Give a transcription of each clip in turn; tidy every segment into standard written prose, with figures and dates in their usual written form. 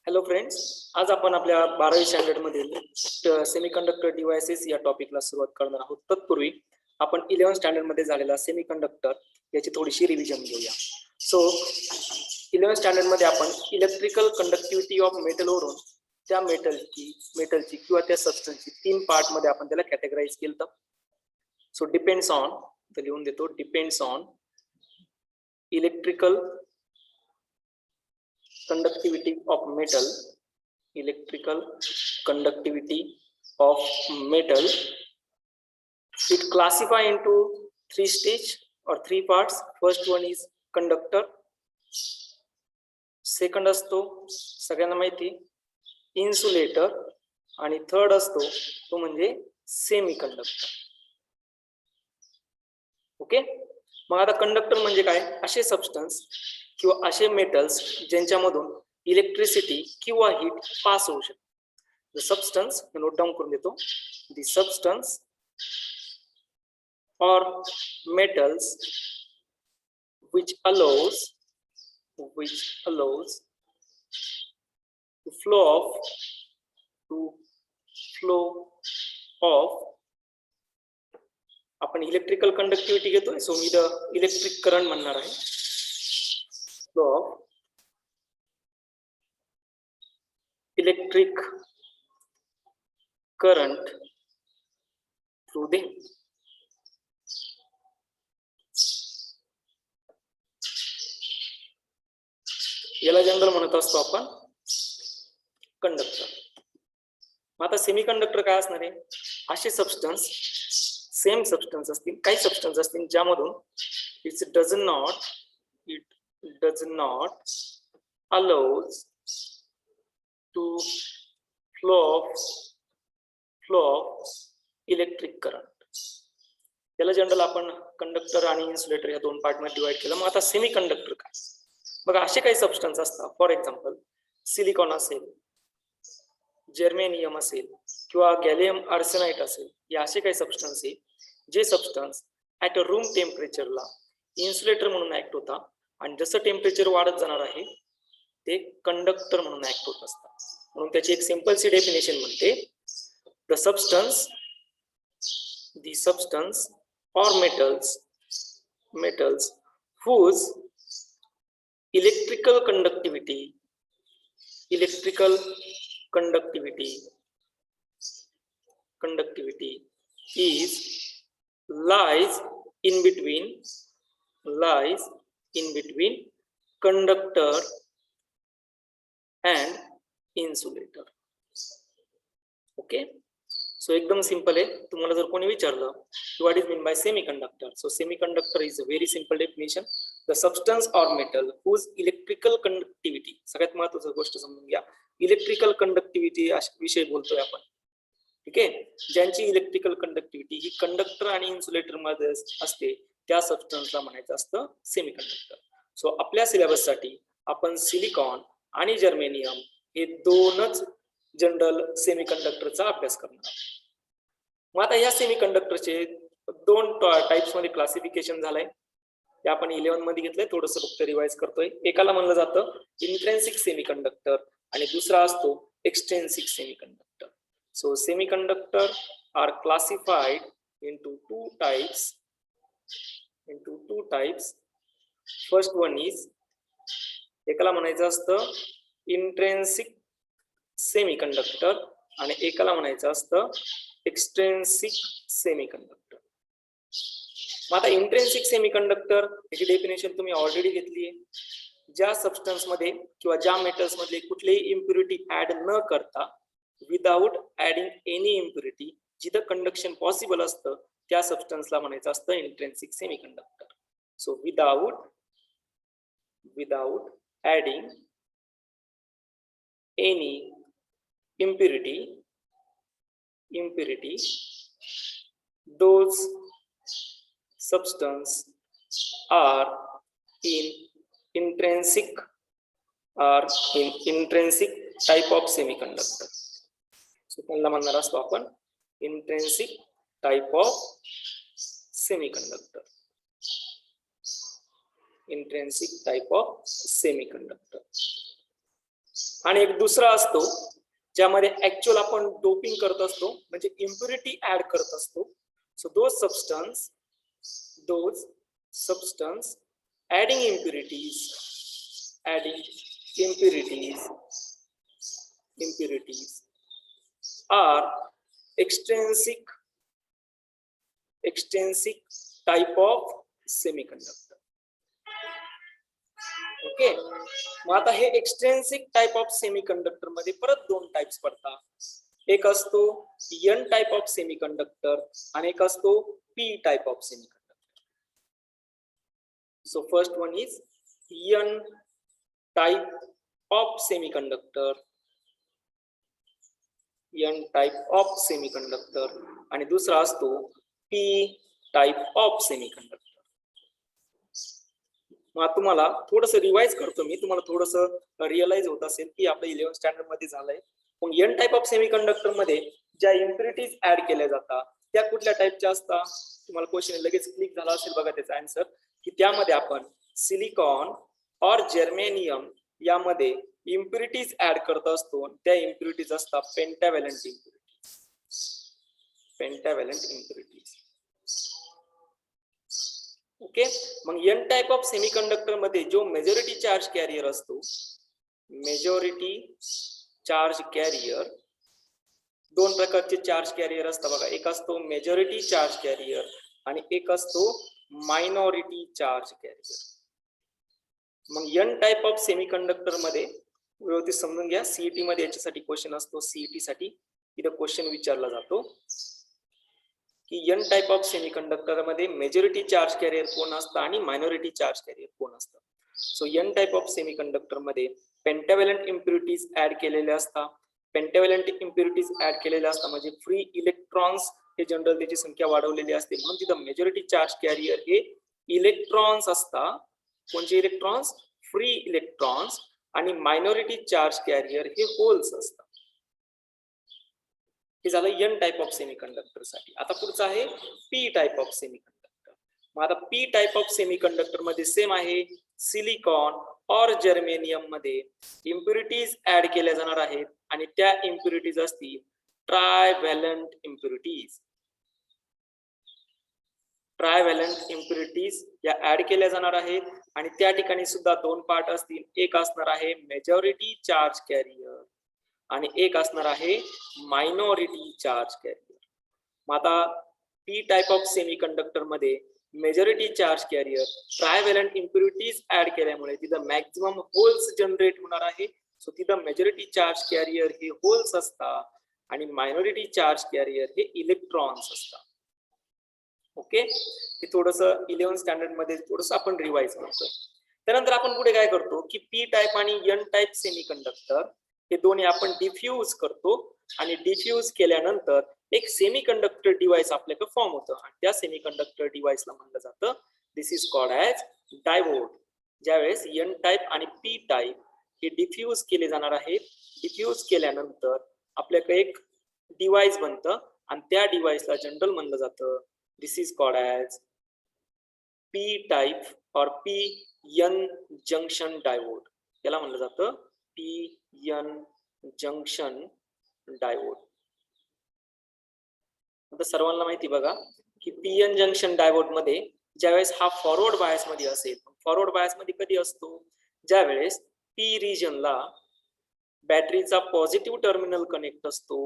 Hello friends, आज आपण आपल्या 12वी स्टँडर्ड मधील सेमीकंडक्टर डिव्हाइसेस या टॉपिकला सुरुवात करणार आहोत. तत्पूर्वी आपण 11th स्टँडर्ड मध्ये झालेला सेमीकंडक्टर याची थोडीशी रिव्हिजन घेऊया. सो 11th स्टँडर्ड मध्ये आपण इलेक्ट्रिकल कंडक्टिव्हिटी ऑफ मेटल वरून त्या मेटलची किंवा त्या सबस्टन्सची 3 पार्ट मध्ये आपण त्याला कॅटेगराइज केलं. सो डिपेंड्स ऑन, तर लिहून देतो, depends on electrical conductivity of metal, electrical conductivity of metal. It classify into 3 stage or 3 parts. First one is conductor, second असतो सगळ्यांना माहिती इन्सुलेटर, आणि थर्ड असतो तो म्हणजे सेमीकंडक्टर. ओके, मग आता कंडक्टर म्हणजे काय? असे सबस्टन्स किंवा असे मेटल्स ज्यांच्यामधून इलेक्ट्रिसिटी किंवा हीट पास होऊ शकते. द सबस्टन्स, नोट डाऊन करून देतो, the substance or metals which allows to flow of आपण इलेक्ट्रिकल कंडक्टिव्हिटी घेतोय, सो मी द इलेक्ट्रिक करंट म्हणणार आहे. Flow of electric current through the याला जनरल म्हणत असतो आपण कंडक्टर. मग आता सेमीकंडक्टर काय असणार आहे? असे सबस्टन्स, सेम सबस्टन्स असतील, काही सबस्टन्स असतील ज्यामधून it does not allows to flow of electric current. त्याला जनरल आपण कंडक्टर आणि इन्सुलेटर या 2 पार्ट मध्ये डिवाइड केलं. मग आता सेमीकंडक्टर काय? बघा, असे काही सबस्टन्स असतात, फॉर एक्झाम्पल सिलिकॉन असेल, जर्मेनियम असेल किंवा गॅलियम आर्सेनाइट असेल, या असे काही सबस्टन्स आहे जे सबस्टन्स ऍट अ रूम टेम्परेचरला इन्सुलेटर म्हणून ऍक्ट होता, आणि जसं टेम्परेचर वाढत जाणार आहे ते कंडक्टर म्हणून ऍक्ट होत असतात. म्हणून त्याची एक सिंपल सी डेफिनेशन म्हणते, the substance or metals whose electrical conductivity is lies in between conductor and insulator. Okay, so एकदम सिंपल आहे. तुम्हाला जर कोणी विचारलं what is mean by semiconductor, so semiconductor is a very simple definition, the substance or metal whose electrical conductivity. सगळ्यात महत्त्वाची गोष्ट समजून घ्या, इलेक्ट्रिकल कंडक्टिव्हिटी विषयी बोलतोय आपण. ठीक आहे, ज्यांची इलेक्ट्रिकल कंडक्टिव्हिटी ही कंडक्टर आणि इन्सुलेटर मध्ये असते त्या सबस्टन्सला म्हणायचं असतं सेमीकंडक्टर. सो आपल्या सिलेबस साठी आपण सिलिकॉन आणि जर्मेनियम हे 2च जनरल सेमीकंडक्टरचा अभ्यास करणार. मग आता या सेमीकंडक्टरचे 2 टाइप्स मध्ये क्लासिफिकेशन झालंय. ते आपण 11 मध्ये घेतलंय, थोडंसं फक्त रिवाइज करतोय. एकाला म्हणलं जातं इंट्रिन्सिक सेमीकंडक्टर आणि दुसरा असतो extrinsic semiconductor. So semiconductor are classified into two types. First one is, एकाला म्हणायचं असतं इंट्रिन्सिक सेमीकंडक्टर आणि एकाला म्हणायचं असतं एक्सट्रिन्सिक सेमीकंडक्टर. मग आता इंट्रिन्सिक सेमीकंडक्टर याची डेफिनेशन तुम्ही ऑलरेडी घेतली आहे. ज्या सबस्टन्स मध्ये किंवा ज्या मेटल्स मध्ये कुठलीही इम्प्युरिटी ऍड न करता, विदाउट ऍडिंग एनी इम्प्युरिटी, जिथं कंडक्शन पॉसिबल असतं त्या सबस्टन्सला म्हणायचं असतं intrinsic semiconductor. So without adding any impurity, those substance are in intrinsic type of semiconductor. So त्यांना म्हणणार असतो आपण intrinsic type of semiconductor. आणि एक दुसरा असतो ज्यामध्ये ऍक्च्युअल आपण डोपिंग करत असतो, म्हणजे इम्प्युरिटी ऍड करत असतो. So those substance adding impurities are extrinsic type of semiconductor. Okay, मग आता हे एक्सट्रिन्सिक टाइप ऑफ सेमीकंडक्टर मध्ये परत दोन टाइप्स पडतात. एक असतो एन टाइप ऑफ सेमीकंडक्टर आणि एक असतो P type of semiconductor. So first one is an type of semiconductor, आणि दुसरा असतो पी टाइप ऑफ सेमीकंडक्टर. मग तुम्हाला थोडस रिवाइज करतो मी, तुम्हाला थोडस रिअलाइज होत असेल की आपलं 11th स्टँडर्ड मध्ये झालंय. मग एन टाइप ऑफ सेमीकंडक्टर मध्ये ज्या इम्प्युरिटीज ऍड केल्या जातात त्या कुठल्या टाइपच्या असतात? तुम्हाला क्वेश्चन लगेच क्लिक झाला असेल बघा त्याचा आन्सर, की त्यामध्ये आपण सिलिकॉन और जर्मेनियम यामध्ये इम्प्युरिटीज ऍड करत असतो. त्या इम्प्युरिटीज असतात पेंटाव्हॅलंट इम्प्युरिटीज. ओके, मग एन टाइप ऑफ सेमीकंडक्टर मध्ये जो मेजॉरिटी चार्ज कॅरियर असतो, दोन प्रकारचे चार्ज कॅरियर असतात बघा. एक असतो मेजॉरिटी चार्ज कॅरियर आणि एक असतो मायनॉरिटी चार्ज कॅरियर. मग एन टाइप ऑफ सेमीकंडक्टर मध्ये व्यवस्थित समजून घ्या, सीईटी मध्ये याच्यासाठी क्वेश्चन असतो. सीईटी साठी इथं क्वेश्चन विचारला जातो की एन टाइप ऑफ सेमीकंडक्टर मध्ये मेजॉरिटी चार्ज कॅरियर कोण असतं आणि मायनॉरिटी चार्ज कॅरियर कोण असतं. So N type of semiconductor मध्ये पेंटाव्हॅलंट इम्प्युरिटीज ऍड केलेले असतात. पेंटाव्हॅलंट इम्प्युरिटीज ऍड केलेले असतात म्हणजे फ्री इलेक्ट्रॉन्स हे जनरल त्याची संख्या वाढवलेली असते, म्हणून तिथं मेजॉरिटी चार्ज कॅरियर हे इलेक्ट्रॉन्स असतात. कोणते इलेक्ट्रॉन्स? Free electrons. आणि मायनॉरिटी चार्ज कॅरियर हे होल्स असतात. हे झालं एन टाइप ऑफ सेमीकंडक्टर साठी. आता पुढचं आहे पी टाइप ऑफ सेमीकंडक्टर. मग आता पी टाइप ऑफ सेमीकंडक्टर मध्ये सेम आहे, सिलिकॉन और जर्मेनियम मध्ये इम्प्युरिटीज ऍड केल्या जाणार आहेत आणि त्या इम्प्युरिटीज असतील ट्रायव्हॅलंट इम्प्युरिटीज. ट्रायव्हॅलंट इम्प्युरिटीज या ऍड केल्या जाणार आहेत आणि त्या ठिकाणी सुद्धा दोन पार्ट असतील. एक असणार आहे मेजॉरिटी चार्ज कॅरियर आणि एक असणार आहे मायनॉरिटी चार्ज कॅरियर. मग आता पी टाइप ऑफ सेमीकंडक्टर मध्ये majority charge carrier trivalent impurities add केल्यामुळे तिथं मॅक्झिमम होल्स जनरेट होणार आहे. सो तिथं मेजॉरिटी चार्ज कॅरियर हे होल्स असतात आणि मायनॉरिटी चार्ज कॅरियर हे इलेक्ट्रॉन्स असतात. ओके, हे थोडस 11th स्टँडर्ड मध्ये थोडस आपण रिवाइज करतोय. त्यानंतर आपण पुढे काय करतो की पी टाइप आणि एन टाइप सेमीकंडक्टर हे दोन्ही आपण डिफ्यूज करतो आणि डिफ्यूज केल्यानंतर एक सेमीकंडक्टर डिव्हाइस आपल्याकडे फॉर्म होतं आणि त्या सेमीकंडक्टर डिव्हाइसला म्हणलं जातं दिस इज कॉल्ड ॲज डायवोड. ज्यावेळेस एन टाइप आणि पी टाइप हे डिफ्यूज केले जाणार आहेत, डिफ्यूज केल्यानंतर आपल्याकडे एक डिव्हाइस बनतं आणि त्या डिव्हाइसला जनरल म्हणलं जातं this is called as P type और पी एन जंक्शन डायवोड. याला म्हणलं जातं पी एन जंक्शन डायवोड. आता सर्वांना माहिती बघा की पी एन जंक्शन डायवोड मध्ये ज्यावेळेस हा फॉरवर्ड बायस मध्ये असेल, फॉरवर्ड बायस मध्ये कधी असतो? ज्यावेळेस पी रिजनला बॅटरीचा पॉझिटिव्ह टर्मिनल कनेक्ट असतो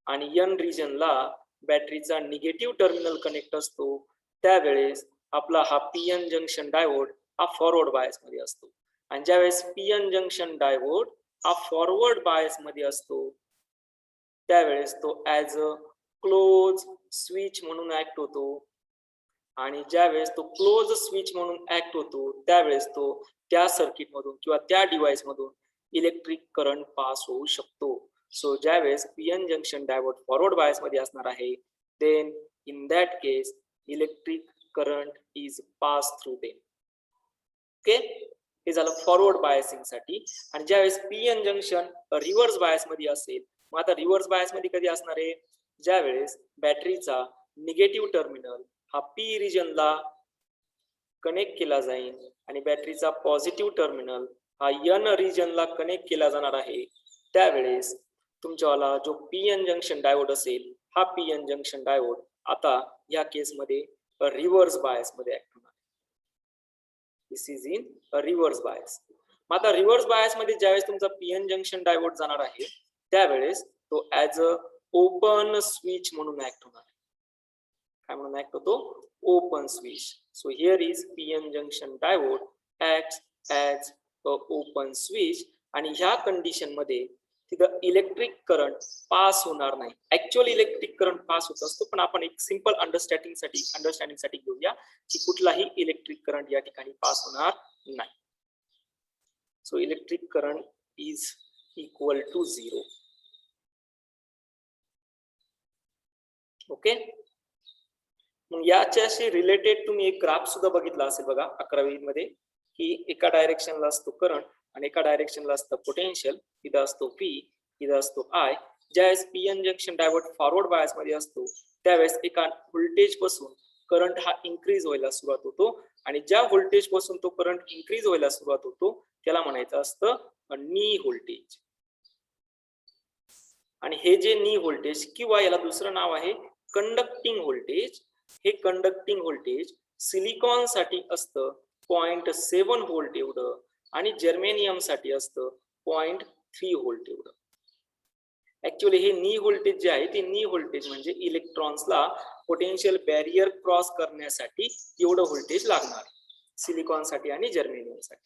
आणि एन रिजनला बॅटरीचा निगेटिव्ह टर्मिनल कनेक्ट असतो, त्यावेळेस आपला हा पी एन जंक्शन डायवोड हा फॉरवर्ड बायस मध्ये असतो. आणि ज्यावेळेस पी एन जंक्शन डायवोड हा फॉरवर्ड बायस मध्ये असतो त्यावेळेस तो ऍज अ क्लोज स्विच म्हणून ऍक्ट होतो आणि ज्यावेळेस तो क्लोज स्विच म्हणून ऍक्ट होतो त्यावेळेस तो त्या सर्किट मधून किंवा त्या डिव्हाइस मधून इलेक्ट्रिक करंट पास होऊ शकतो. सो ज्यावेळेस P N junction diode forward bias मध्ये असणार आहे then in that case electric current is pass through them. Okay, हे झालं फॉरवर्ड बायसिंग साठी. आणि ज्यावेळेस P N junction reverse bias मध्ये असेल, मग आता रिव्हर्स बायस मध्ये कधी असणार आहे? ज्यावेळेस बॅटरीचा निगेटिव्ह टर्मिनल हा पी रिजनला कनेक्ट केला जाईल आणि बॅटरीचा पॉझिटिव्ह टर्मिनल हा एन रिजनला कनेक्ट केला जाणार आहे. त्यावेळेस तुमच्यावाला जो पीएन जंक्शन डायोड असेल, हा पीएन जंक्शन डायोड आता या केसमध्ये रिव्हर्स बायस मध्ये ऍक्ट होणार. दिस इज इन रिव्हर्स बायस. मग आता रिव्हर्स बायस मध्ये ज्यावेळेस तुमचा पीएन जंक्शन डायोड जाणार आहे, त्यावेळेस तो ऍज अ ओपन स्विच म्हणून ऍक्ट होणार. काय म्हणून ऍक्ट होतो? Open switch. So here is PN junction diode acts as a open switch. आणि ह्या कंडिशन मध्ये तिथं इलेक्ट्रिक करंट पास होणार नाही. ऍक्च्युअल इलेक्ट्रिक करंट पास होत असतो, पण आपण एक सिंपल अंडरस्टँडिंग साठी घेऊया की कुठलाही इलेक्ट्रिक करंट या ठिकाणी पास होणार नाही. So electric current is equal to 0. Okay. मग याच्याशी रिलेटेड तुम्ही एक ग्राफ सुद्धा बघितला असेल बघा 11वी मध्ये, की एका डायरेक्शनला असतो करंट आणि एका डायरेक्शनला असतं पोटेन्शियल. इथं असतो P, इथं असतो I. ज्यावेळेस PN junction diode forward bias मध्ये असतो, त्यावेळेस एका व्होल्टेज पासून करंट हा इन्क्रीज व्हायला सुरुवात होतो, आणि ज्या व्होल्टेज पासून तो करंट इन्क्रीज व्हायला सुरुवात होतो त्याला म्हणायचं असतं नी व्होल्टेज. आणि हे जे नी व्होल्टेज किंवा याला दुसरं नाव आहे कंडक्टिंग व्होल्टेज, हे कंडक्टिंग व्होल्टेज सिलिकॉन साठी असतं 0.7 व्होल्ट एवढं, आणि जर्मेनियम साठी असतं 0.3 व्होल्ट एवढं. ऍक्च्युअली हे नी व्होल्टेज जे आहे ते नी व्होल्टेज म्हणजे इलेक्ट्रॉन्सला पोटेन्शियल बॅरियर क्रॉस करण्यासाठी एवढं व्होल्टेज लागणार सिलिकॉन साठी आणि जर्मेनियम साठी.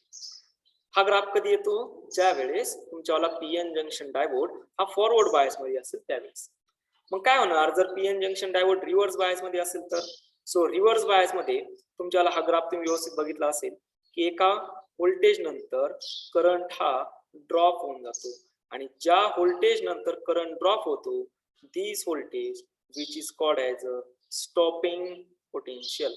हा ग्राफ कधी येतो? ज्या वेळेस तुमच्यावाला पीएन जंक्शन डायोड हा फॉरवर्ड बायस मध्ये असेल त्यावेळेस. मग काय होणार जर PN junction diode reverse bias मध्ये असेल तर? सो रिव्हर्स बायस मध्ये तुमच्याला हा ग्राफ तुम्ही व्यवस्थित बघितला असेल की एका व्होल्टेज नंतर करंट हा ड्रॉप होऊन जातो, आणि ज्या व्होल्टेज नंतर करंट ड्रॉप होतो this voltage which is called as a stopping potential.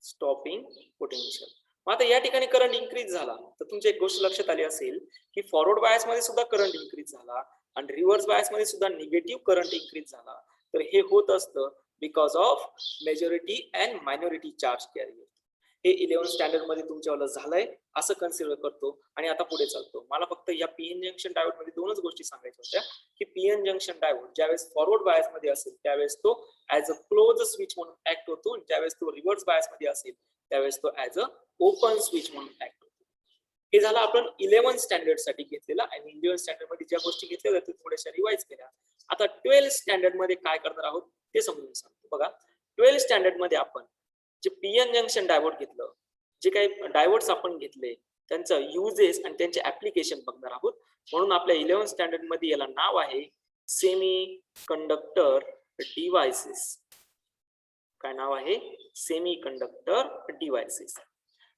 Stopping potential. मग आता या ठिकाणी करंट इन्क्रीज झाला तर तुमची एक गोष्ट लक्षात आली असेल की फॉरवर्ड बायस मध्ये सुद्धा करंट इन्क्रीज झाला आणि रिव्हर्स बायस मध्ये सुद्धा निगेटिव्ह करंट इन्क्रीज झाला. तर हे होत असतं because of majority and minority charge carrier. हे 11th स्टँडर्ड मध्ये तुमच्यावाला झालंय असं कन्सिडर करतो. आणि आता पुढे चालतो. मला फक्त या पीएन जंक्शन डायोड मध्ये दोनच गोष्टी सांगायच्या होत्या की पीएन जंक्शन डायोड ज्यावेळेस फॉरवर्ड बायस मध्ये असेल त्यावेळेस तो ऍज अ क्लोज स्विच म्हणून ऍक्ट होतो, ज्यावेळेस तो रिव्हर्स बायस मध्ये असेल त्यावेळेस तो ऍज अ ओपन स्विच म्हणून ऍक्ट होतो. हे झालं आपण 11th स्टँडर्ड साठी घेतलेला, आणि 11th स्टँडर्ड मध्ये ज्या गोष्टी घेतल्या त्या थोड्याशा रिवाइज केल्या. आता 12th स्टँडर्ड मध्ये काय करणार आहोत ते समजून सांगतो. बघा 12th स्टँडर्ड मध्ये आपण जे पीएन जंक्शन डायोड घेतलं, जे काही डायोड्स आपण घेतले त्यांचं युजेस आणि त्यांचे ऍप्लिकेशन बघणार आहोत. म्हणून आपल्या 11th स्टँडर्ड मध्ये याला नाव आहे सेमी कंडक्टर डिव्हाइसेस. काय नाव आहे? Semi conductor devices.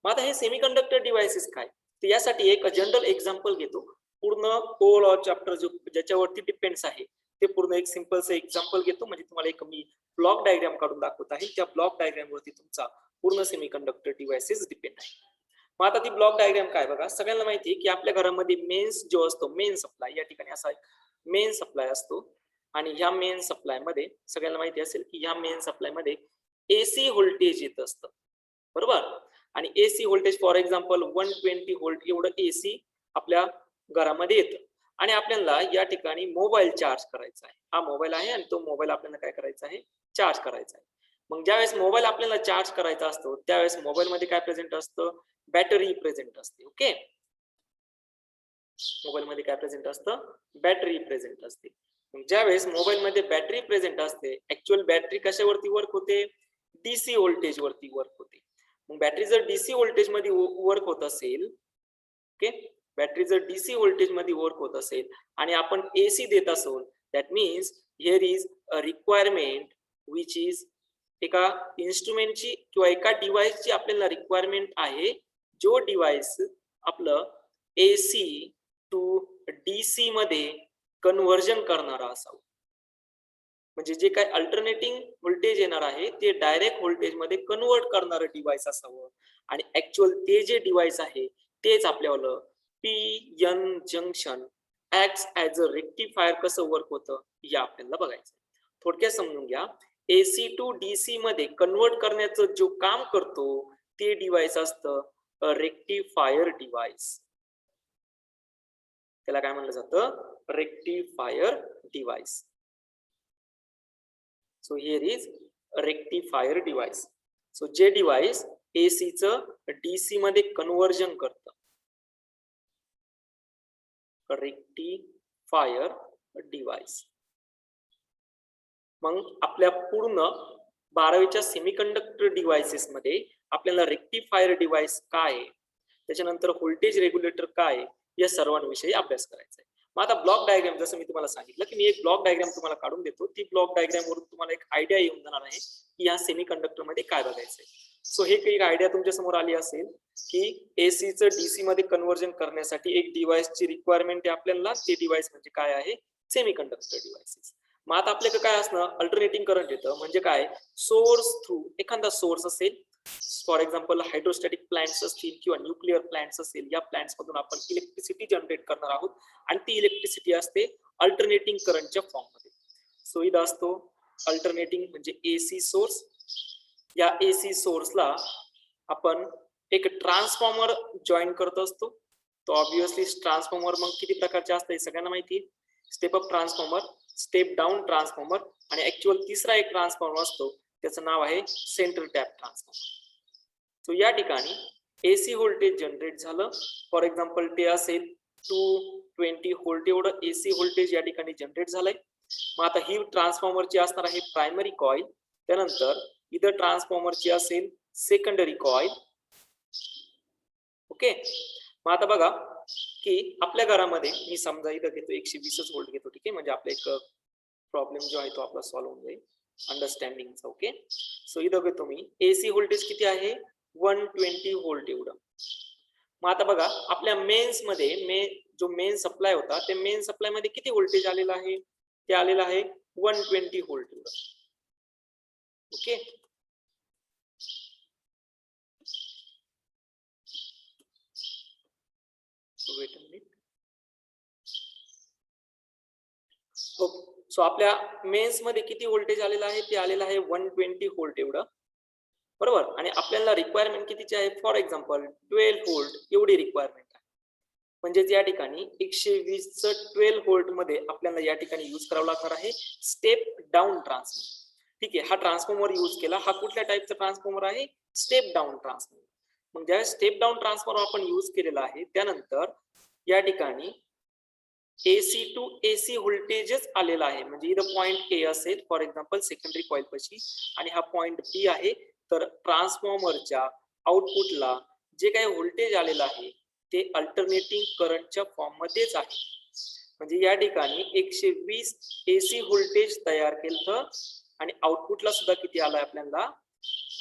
मग आता हे सेमी कंडक्टर डिव्हाइसेस काय, तर यासाठी एक जनरल एक्झाम्पल घेतो. पूर्ण होल ऑफ चॅप्टर जो ज्याच्यावरती डिपेंड्स आहे ते पूर्ण एक सिंपलचं एक्झाम्पल घेतो. म्हणजे तुम्हाला एक मी ब्लॉक डायग्राम काढून दाखवत आहे. त्या ब्लॉक डायग्राम वरती तुमचा पूर्ण सेमी कंडक्टर डिव्हाइसेस डिपेंड आहे. मग आता ती ब्लॉक डायग्राम काय बघा. सगळ्यांना माहिती आहे की आपल्या घरामध्ये मेन्स जो असतो, मेन सप्लाय, या ठिकाणी असा एक मेन सप्लाय असतो, आणि ह्या मेन सप्लाय मध्ये सगळ्यांना माहिती असेल की ह्या मेन सप्लाय मध्ये एसी व्होल्टेज येत असतं, बरोबर. आणि AC voltage for example 120 volt एवढं एसी आपल्या घरामध्ये येतं. आणि आपल्याला या ठिकाणी मोबाईल चार्ज करायचा आहे. हा मोबाईल आहे आणि तो मोबाईल आपल्याला काय करायचा आहे? चार्ज करायचा आहे. मग ज्यावेळेस मोबाईल आपल्याला चार्ज करायचा असतो त्यावेळेस मोबाईल मध्ये काय प्रेझेंट असतं? बॅटरी प्रेझेंट असते. ओके. मोबाईल मध्ये काय प्रेझेंट असतं? बॅटरी प्रेझेंट असते. ज्यावेळेस मोबाईल मध्ये बॅटरी प्रेझेंट असते, ऍक्च्युअल बॅटरी कशावरती वर्क होते? डीसी व्होल्टेज वरती वर्क होते. मग बॅटरी जर डीसी व्होल्टेज मध्ये वर्क होत असेल, ओके, बॅटरी जर डीसी व्होल्टेज मध्ये वर्क होत असेल आणि आपण एसी देत असो, that means here is a requirement which is एका इन्स्ट्रुमेंटची किंवा एका डिव्हाइसची आपल्याला रिक्वायरमेंट आहे, जो डिव्हाइस आपलं एसी टू डीसी मध्ये कन्व्हर्जन करणारा असावं. म्हणजे जे काही अल्टरनेटिंग व्होल्टेज येणार आहे ते डायरेक्ट व्होल्टेज मध्ये कन्वर्ट करणारं डिव्हाइस असावं. आणि ऍक्च्युअल ते जे डिव्हाइस आहे तेच आपल्याला PN junction acts as a rectifier कसं वर्क होतं हे आपल्याला बघायचं. थोडक्यात समजून घ्या. एसी टू डीसी मध्ये कन्वर्ट करण्याचं जो काम करतो ते डिव्हाइस असतं रेक्टिफायर डिव्हाइस. त्याला काय म्हणलं जातं, rectifier device. So here is rectifier device. So जे डिव्हाइस AC चं DC मध्ये कन्व्हर्जन करतं, रेक्टिफायर डिव्हाइस. मग आपल्या पूर्ण 12वीच्या सेमीकंडक्टर डिव्हाइसेस मध्ये आपल्याला रेक्टिफायर डिव्हाइस काय आहे, त्याच्यानंतर व्होल्टेज रेग्युलेटर काय, या सर्वांविषयी अभ्यास करायचा आहे. मग आता ब्लॉक डायग्राम, जसं मी तुम्हाला सांगितलं की मी एक ब्लॉक डायग्राम तुम्हाला काढून देतो, ती ब्लॉक डायग्राम वरून तुम्हाला एक आयडिया येऊन जाणार आहे की या सेमीकंडक्टर मध्ये काय बघायचंय. सो हे काही आयडिया तुमच्या समोर आली असेल की AC चं DC मध्ये कन्व्हर्जन करण्यासाठी एक डिव्हाइसची रिक्वायरमेंट आहे आपल्याला. ते डिव्हाइस म्हणजे काय आहे, सेमीकंडक्टर डिव्हाइसेस. मग आता आपल्याकडे काय असणं, अल्टरनेटिंग करंट येतं. म्हणजे काय, सोर्स थ्रू एखादा सोर्स असेल, फॉर एक्झाम्पल हायड्रोस्टॅटिक प्लांट्स असतील किंवा न्यूक्लिअर प्लांट्स असेल, या प्लांट्स मधून आपण इलेक्ट्रिसिटी जनरेट करणार आहोत आणि ती इलेक्ट्रिसिटी असते अल्टरनेटिंग करंटच्या फॉर्म मध्ये. सो इथं असतो अल्टरनेटिंग म्हणजे AC सोर्स. या AC सोर्सला आपण एक ट्रान्सफॉर्मर जॉईन करत असतो. तो ऑब्विसली ट्रान्सफॉर्मर मग किती प्रकारचे असतात हे सगळ्यांना माहिती आहे. Step up transformer, step down transformer आणि ऍक्च्युअल तिसरा एक ट्रान्सफॉर्मर असतो, त्याचं नाव आहे सेंटर टॅप ट्रान्सफॉर्मर. सो या ठिकाणी AC व्होल्टेज जनरेट झालं, फॉर एक्झाम्पल ते असेल 220 व्होल्ट एवढं AC व्होल्टेज या ठिकाणी जनरेट झालंय. मग आता ही ट्रान्सफॉर्मरची असणार आहे प्रायमरी कॉइल, त्यानंतर इथं ट्रान्सफॉर्मरची असेल सेकंडरी कॉइल. ओके. मग आता बघा की आपल्या घरामध्ये मी समजा इथं घेतो 120 व्होल्ट घेतो, ठीक आहे, म्हणजे आपला एक प्रॉब्लेम जो आहे तो आपला सॉल्व्ह होऊन जाईल अंडरस्टँडिंगचा. ओके. सो इथं घेतो मी AC व्होल्टेज किती आहे, 120 व्होल्ट एवढं. मग आता बघा आपल्या मेन्स मध्ये जो मेन सप्लाय होता, त्या मेन सप्लाय मध्ये किती व्होल्टेज आलेलं आहे, ते आलेलं आहे 120 व्होल्ट एवढं. Okay. Weight a minute. Okay. So आपल्या मेन्स मध्ये किती व्होल्टेज आलेलं आहे, ते आलेलं आहे 120 व्होल्ट एवढं, बरोबर. आणि आपल्याला रिक्वायरमेंट कितीची आहे, फॉर एक्झाम्पल 12 व्होल्ट एवढी रिक्वायरमेंट आहे. म्हणजे या ठिकाणी 120 12 व्होल्ट मध्ये आपल्याला या ठिकाणी यूज करावं लागणार आहे स्टेप डाऊन ट्रान्सफॉर्मर. ठीक आहे, हा ट्रान्सफॉर्मर यूज केला. हा कुठल्या टाईपचा ट्रान्सफॉर्मर आहे, स्टेप डाऊन ट्रान्सफॉर्मर. मग ज्या स्टेप डाऊन ट्रान्सफॉर्मर आपण यूज केलेला आहे, त्यानंतर या ठिकाणी AC टू AC व्होल्टेजच आलेला आहे. म्हणजे इथं पॉइंट A असेल फॉर एक्झाम्पल सेकंडरी कॉइल पाशी, आणि हा पॉइंट B आहे. तर ट्रान्सफॉर्मरच्या आउटपुटला जे काही व्होल्टेज आलेलं आहे ते अल्टरनेटिंग करंटच्या फॉर्म मध्येच आहे. म्हणजे या ठिकाणी 120 AC व्होल्टेज तयार केलं आणि आउटपुटला सुद्धा किती आलाय आपल्याला,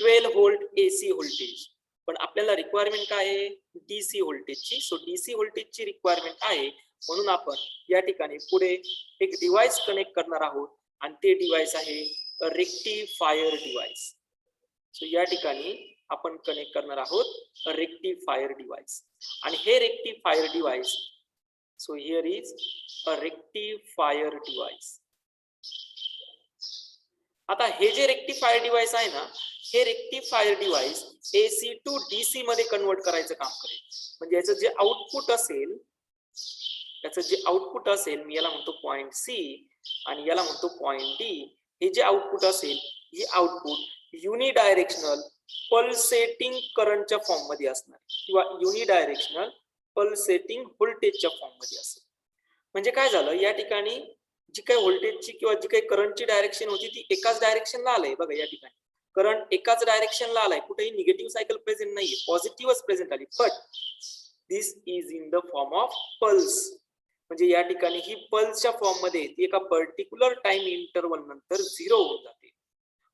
12 व्होल्ट AC व्होल्टेज. पण आपल्याला रिक्वायरमेंट काय आहे, DC व्होल्टेजची. सो DC व्होल्टेजची रिक्वायरमेंट आहे, म्हणून आपण या ठिकाणी पुढे एक डिव्हाइस कनेक्ट करणार आहोत आणि ते डिव्हाइस आहे रेक्टिफायर डिव्हाइस. सो या ठिकाणी आपण कनेक्ट करणार आहोत रेक्टिफायर डिव्हाइस. आणि हे rectifier device, so here is a rectifier device. आता हे जे रेक्टिफायर डिव्हाइस आहे ना, हे rectifier device AC to DC मध्ये कन्वर्ट करायचं काम करेल. म्हणजे याचं जे आउटपुट असेल, मी याला म्हणतो पॉइंट C आणि याला म्हणतो पॉइंट D. हे जे आउटपुट असेल, हे आउटपुट युनिडायरेक्शनल पल्सेटिंग करंटच्या फॉर्म मध्ये असणार किंवा युनिडायरेक्शनल पल्सेटिंग व्होल्टेजच्या फॉर्म मध्ये असेल. म्हणजे काय झालं, या ठिकाणी जी काही व्होल्टेजची किंवा जी काही करंटची डायरेक्शन होती ती एकाच डायरेक्शनला आलंय. बघा या ठिकाणी करंट एकाच डायरेक्शनला आलाय, कुठेही निगेटिव्ह सायकल प्रेझेंट नाहीये, पॉझिटिव्हच प्रेझेंट आली. But this is in the form of pulse. म्हणजे या ठिकाणी ही पल्सच्या फॉर्म मध्ये ती एका पर्टिक्युलर टाइम इंटरवल नंतर 0 होऊन जाते.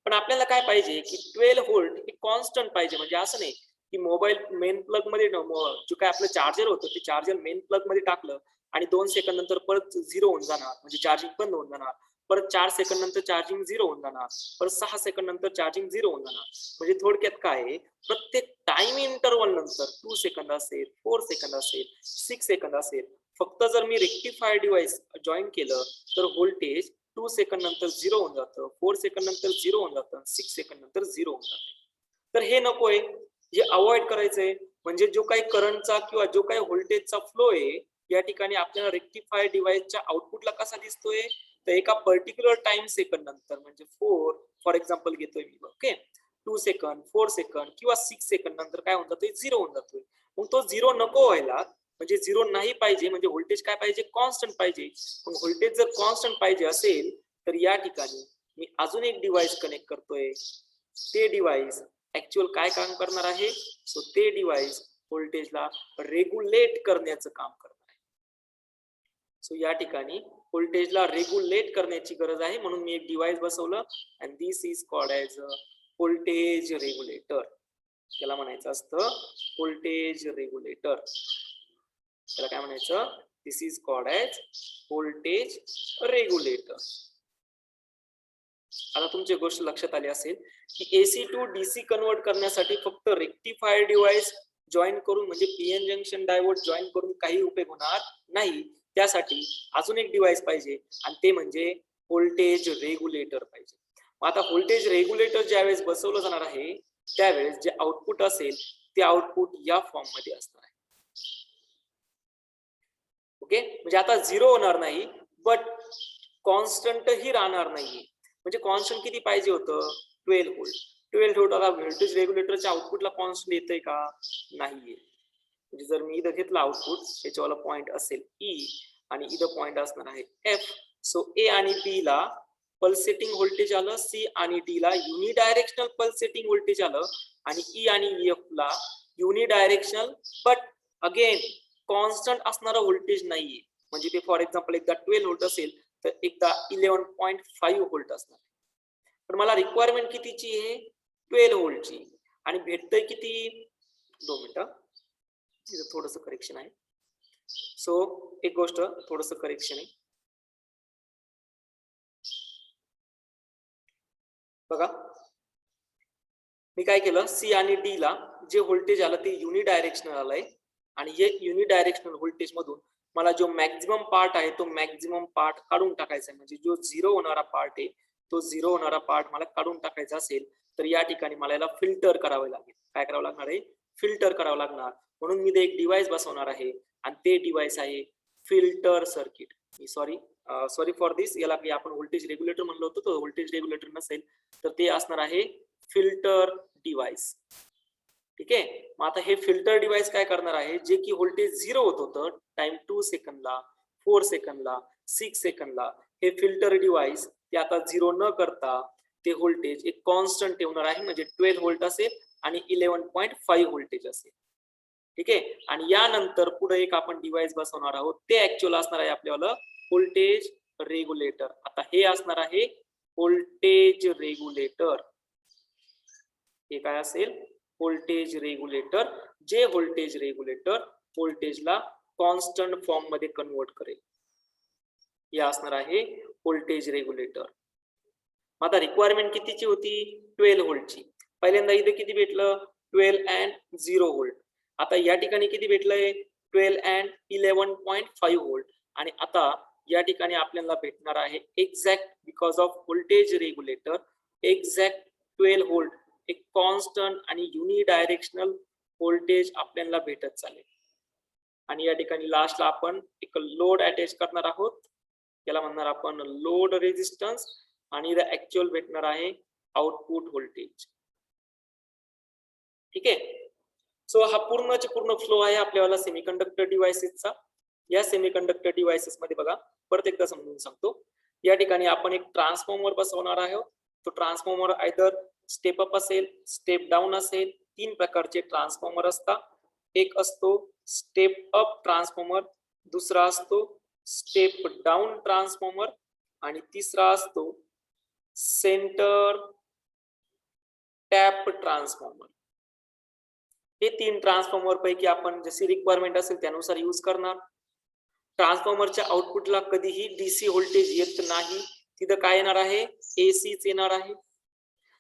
पण आपल्याला काय पाहिजे की 12 व्होल्ट हे कॉन्स्टंट पाहिजे. म्हणजे असं नाही की मोबाईल मेन प्लग मध्ये जो काय आपलं चार्जर होतं ते चार्जर मेन प्लग मध्ये टाकलं आणि 2 सेकंद नंतर परत 0 होऊन जाणार, म्हणजे चार्जिंग बंद होऊन जाणार. परत 4 सेकंद नंतर चार्जिंग 0 होऊन जाणार, परत 6 सेकंद नंतर चार्जिंग 0 होऊन जाणार. म्हणजे थोडक्यात काय, प्रत्येक टाइम इंटरवल नंतर 2 सेकंद असेल, 4 सेकंद असेल, 6 सेकंद असेल, फक्त जर मी रेक्टिफायर डिव्हाइस जॉईन केलं तर व्होल्टेज 2 सेकंद नंतर 0 होऊन जातं, 4 सेकंद नंतर 0 होऊन जातं, 6 सेकंद नंतर 0 होऊन जातं. तर हे नकोय, हे अवॉइड करायचंय. म्हणजे जो काही करंटचा किंवा जो काही व्होल्टेजचा फ्लो आहे या ठिकाणी आपल्याला रेक्टिफायर डिव्हाइसच्या आउटपुटला कसा दिसतोय, तर एका पर्टिक्युलर टाइम सेकंड नंतर म्हणजे 4 फॉर एक्झाम्पल घेतोय मी, ओके 2 सेकंड 4 सेकंड किंवा 6 सेकंड नंतर काय होऊन जातोय, 0 होऊन जातोय. मग तो 0 नको व्हायला, म्हणजे 0 नाही पाहिजे, म्हणजे व्होल्टेज काय पाहिजे, कॉन्स्टंट पाहिजे. मग व्होल्टेज जर कॉन्स्टंट पाहिजे असेल तर या ठिकाणी मी अजून एक डिव्हाइस कनेक्ट करतोय. ते डिव्हाइस ऍक्च्युअल काय काम करणार आहे, सो ते डिव्हाइस व्होल्टेजला रेग्युलेट करण्याचं काम करणार आहे. सो या ठिकाणी व्होल्टेजला रेग्युलेट करण्याची गरज आहे, म्हणून मी एक डिव्हाइस बसवलं and this is called as a voltage regulator. त्याला म्हणायचं असतं व्होल्टेज रेग्युलेटर. त्याला काय म्हणायचं, this is called as voltage regulator. आता तुमची गोष्ट लक्षात आली असेल की एसी टू डीसी कन्वर्ट करण्यासाठी फक्त रेक्टिफायर डिव्हाइस जॉईन करून म्हणजे पीएन जंक्शन डायोड जॉईन करून काही उपयोग होणार नाही. त्यासाठी अजून एक डिव्हाइस पाहिजे आणि ते म्हणजे व्होल्टेज रेग्युलेटर पाहिजे. मग आता व्होल्टेज रेग्युलेटर ज्यावेळेस बसवलं जाणार आहे त्यावेळेस जे आउटपुट असेल ते आउटपुट या फॉर्म मध्ये असणार आहे. ओके, म्हणजे आता 0 होणार नाही बट कॉन्स्टंट ही राहणार नाहीये. म्हणजे कॉन्स्टंट किती पाहिजे होतं, 12 व्होल्ट. 12 व्होल्ट. आता व्होल्टेज रेग्युलेटरच्या आउटपुटला कॉन्स्टंट येतंय का, नाहीये. म्हणजे जर मी इथं घेतलं आउटपुट, याच्यावाला पॉइंट असेल ई आणि इथं पॉइंट असणार आहे एफ. सो ए आणि बी ला पल्सेटिंग व्होल्टेज आलं, सी आणि डी ला युनिडायरेक्शनल पल्सेटिंग व्होल्टेज आलं आणि ई आणि एफ ला युनिडायरेक्शनल बट अगेन कॉन्स्टंट असणारा व्होल्टेज नाहीये. म्हणजे ते फॉर एक्झाम्पल एकदा 12 व्होल्ट असेल तर एकदा 11.5 व्होल्ट असणार. पण मला रिक्वायरमेंट कितीची आहे, 12 व्होल्टची, आणि भेटतंय किती, 2 मिनिटं थोडस करेक्शन आहे. सो एक गोष्ट थोडस करेक्शन आहे बघा. मी काय केलं, सी आणि डी ला जे व्होल्टेज आलं ते युनिडायरेक्शनल आलंय आणि हे युनिडायरेक्शनल व्होल्टेज मधून मला जो मॅक्झिमम पार्ट आहे तो मॅक्झिमम पार्ट काढून टाकायचा आहे. म्हणजे जो 0 होणारा पार्ट आहे तो 0 होणारा पार्ट मला काढून टाकायचा असेल तर या ठिकाणी मला याला फिल्टर करावे लागेल. काय करावं लागणार आहे, फिल्टर करावं लागणार. म्हणून मी एक डिव्हाइस बसवणार आहे आणि ते डिव्हाइस आहे फिल्टर सर्किट. सॉरी फॉर दिस, याला आपण व्होल्टेज रेग्युलेटर म्हणलो होतो, तो व्होल्टेज रेग्युलेटर नसेल तर ते असणार आहे फिल्टर डिव्हाइस. ठीक आहे. मग आता हे फिल्टर डिव्हाइस काय करणार आहे, जे की व्होल्टेज 0 होत होतं टाइम 2 सेकंदला 4 सेकंदला 6 सेकंदला, हे फिल्टर डिव्हाइस ते आता 0 न करता ते व्होल्टेज एक कॉन्स्टंट ठेवणार आहे. म्हणजे 12 व्होल्ट असेल आणि 11.5 व्होल्टेज असेल. ठीक आहे. आणि यानंतर पुढे एक आपण डिव्हाइस बसवणार आहोत, ते ऍक्च्युअल असणार आहे आपल्याला व्होल्टेज रेग्युलेटर. आता हे असणार आहे व्होल्टेज रेग्युलेटर. हे काय असेल, व्होल्टेज रेग्युलेटर. जे व्होल्टेज रेग्युलेटर व्होल्टेजला कॉन्स्टंट फॉर्म मध्ये कन्वर्ट करेल. हे असणार आहे व्होल्टेज रेग्युलेटर. आता रिक्वायरमेंट कितीची होती, 12 व्होल्टची. पहिल्यांदा इथे किती भेटलं, 12 अँड 0 व्होल्ट. आता या ठिकाणी किती भेटलंय, 12 अँड 11.5 व्होल्ट. आणि आता या ठिकाणी आपल्याला भेटणार आहे exact, because off voltage regulator, exact 12 volt, एक कॉन्स्टंट आणि युनिडायरेक्शनल व्होल्टेज आपल्याला भेटत चालेल. आणि या ठिकाणी लास्टला आपण एक लोड अटॅच करणार आहोत, याला म्हणणार आपण लोड रेजिस्टन्स, आणि ऍक्च्युअल भेटणार आहे आउटपुट व्होल्टेज. ठीक आहे. सो हा पूर्णचे पूर्ण फ्लो आहे आपल्याला सेमीकंडक्टर डिव्हाइसेसचा. या सेमीकंडक्टर डिव्हाइसेस मध्ये बघा, परत एकदा समजून सांगतो. या ठिकाणी आपण एक ट्रान्सफॉर्मर बसवणार आहोत. तो ट्रान्सफॉर्मर आयदर स्टेप अप असेल, स्टेप डाऊन असेल. 3 प्रकारचे ट्रान्सफॉर्मर असतात. एक असतो स्टेप अप ट्रान्सफॉर्मर, दुसरा असतो स्टेप डाऊन ट्रान्सफॉर्मर आणि तिसरा असतो सेंटर टॅप ट्रान्सफॉर्मर. हे 3 ट्रान्सफॉर्मर पैकी आपण जशी रिक्वायरमेंट असेल त्यानुसार यूज करणार. ट्रान्सफॉर्मरच्या आउटपुटला कधीही डीसी व्होल्टेज येत नाही, तिथं काय येणार आहे, एसीच येणार आहे.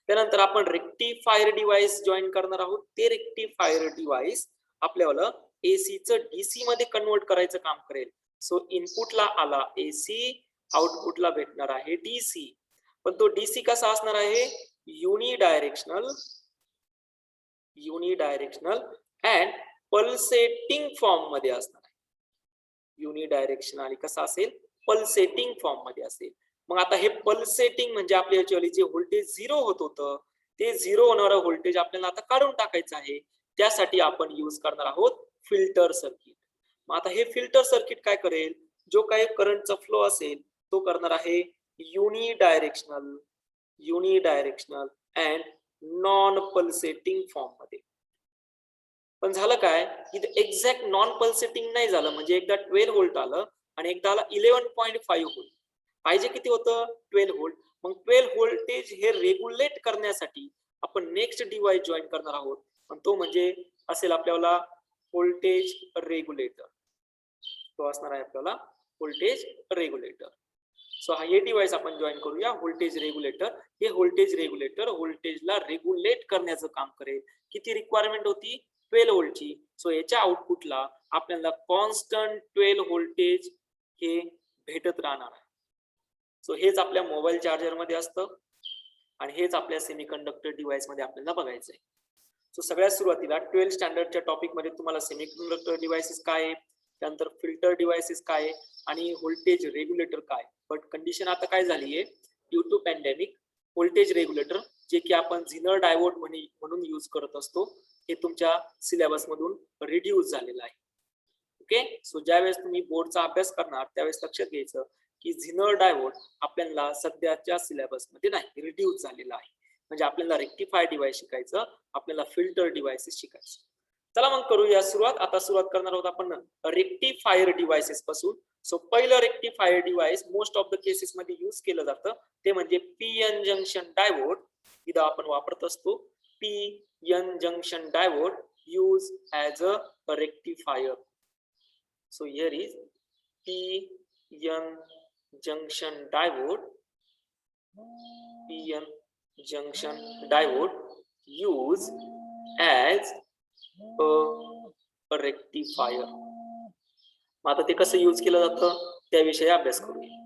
त्यानंतर आपण रेक्टिफायर डिव्हाइस जॉईन करणार आहोत. ते रेक्टिफायर डिव्हाइस आपल्याला एसीचं डीसी मध्ये कन्वर्ट करायचं काम करेल. सो इनपुटला आला एसी, आउटपुटला भेटणार आहे डीसी. पण तो डीसी कसा असणार आहे, युनिडायरेक्शनल अँड पल्सेटिंग फॉर्म मध्ये असणार आहे. युनिडायरेक्शनल कसा असेल, पल्सेटिंग फॉर्म मध्ये असेल. मग आता हे पल्सेटिंग म्हणजे आपल्या याच्यावर जे व्होल्टेज 0 होत होतं ते 0 होणारं व्होल्टेज आपल्याला आता काढून टाकायचं आहे. त्यासाठी आपण यूज करणार आहोत फिल्टर सर्किट. मग आता हे फिल्टर सर्किट काय करेल, जो काही करंटचा फ्लो असेल तो करणार आहे unidirectional and non pulsating form मध्ये. पण झालं काय, इथे एक्झॅक्ट नॉन पल्सेटिंग नाही झालं, म्हणजे एकदा 12 व्होल्ट आलं आणि एकदा आला 11.5 व्होल्ट. पाहिजे किती होतं, 12 व्होल्ट. मग 12 व्होल्टेज हे रेग्युलेट करण्यासाठी आपण नेक्स्ट डिव्हाइस जॉईन करणार आहोत, पण तो म्हणजे असेल आपल्याला व्होल्टेज रेग्युलेटर. तो असणार आहे आपल्याला व्होल्टेज रेग्युलेटर. सो हे डिव्हाइस आपण जॉईन करूया, व्होल्टेज रेग्युलेटर. हे व्होल्टेज रेग्युलेटर व्होल्टेजला रेग्युलेट करण्याचं काम करेल. किती रिक्वायरमेंट होती, 12 व्होल्टची. सो याच्या आउटपुटला आपल्याला कॉन्स्टंट 12 व्होल्टेज हे भेटत राहणार आहे. सो हेच आपल्या मोबाईल चार्जर मध्ये असतं आणि हेच आपल्या सेमीकंडक्टर डिव्हाइस मध्ये आपल्याला बघायचं आहे. सो सगळ्यात सुरुवातीला 12 स्टँडर्डच्या टॉपिक मध्ये तुम्हाला सेमीकंडक्टर डिव्हाइसेस काय आहे, त्यानंतर फिल्टर डिव्हाइसेस काय आहे आणि व्होल्टेज रेग्युलेटर काय. बट कंडिशन आता काय झाली आहे, due to pandemic voltage regulator जे की आपण झिनर डायोड म्हणून यूज करत असतो, हे तुमच्या सिलेबस मधून रिड्यूस झालेलं आहे. ओके, सो ज्यावेळेस तुम्ही बोर्डचा अभ्यास करणार त्यावेळेस लक्षात घ्यायचं की झिनर डायोड आपल्याला सध्याच्या सिलेबस मध्ये नाही, रिड्यूस झालेला आहे. म्हणजे आपल्याला रेक्टिफायर डिव्हाइस शिकायचं, आपल्याला फिल्टर डिव्हाइसेस शिकायचं. चला मग करूया सुरुवात. आता सुरुवात करणार आहोत आपण रेक्टिफायर डिव्हाइसेस पासून. सो पहिलं rectifier device most of the cases मध्ये यूज केलं जातं ते म्हणजे पी-एन जंक्शन डायोड. इथं आपण वापरत असतो P-N junction diode use as a rectifier. So here is P-N junction diode, p-n junction diode used as a rectifier. मग आता ते कसं यूज केलं जातं त्याविषयी अभ्यास करूया.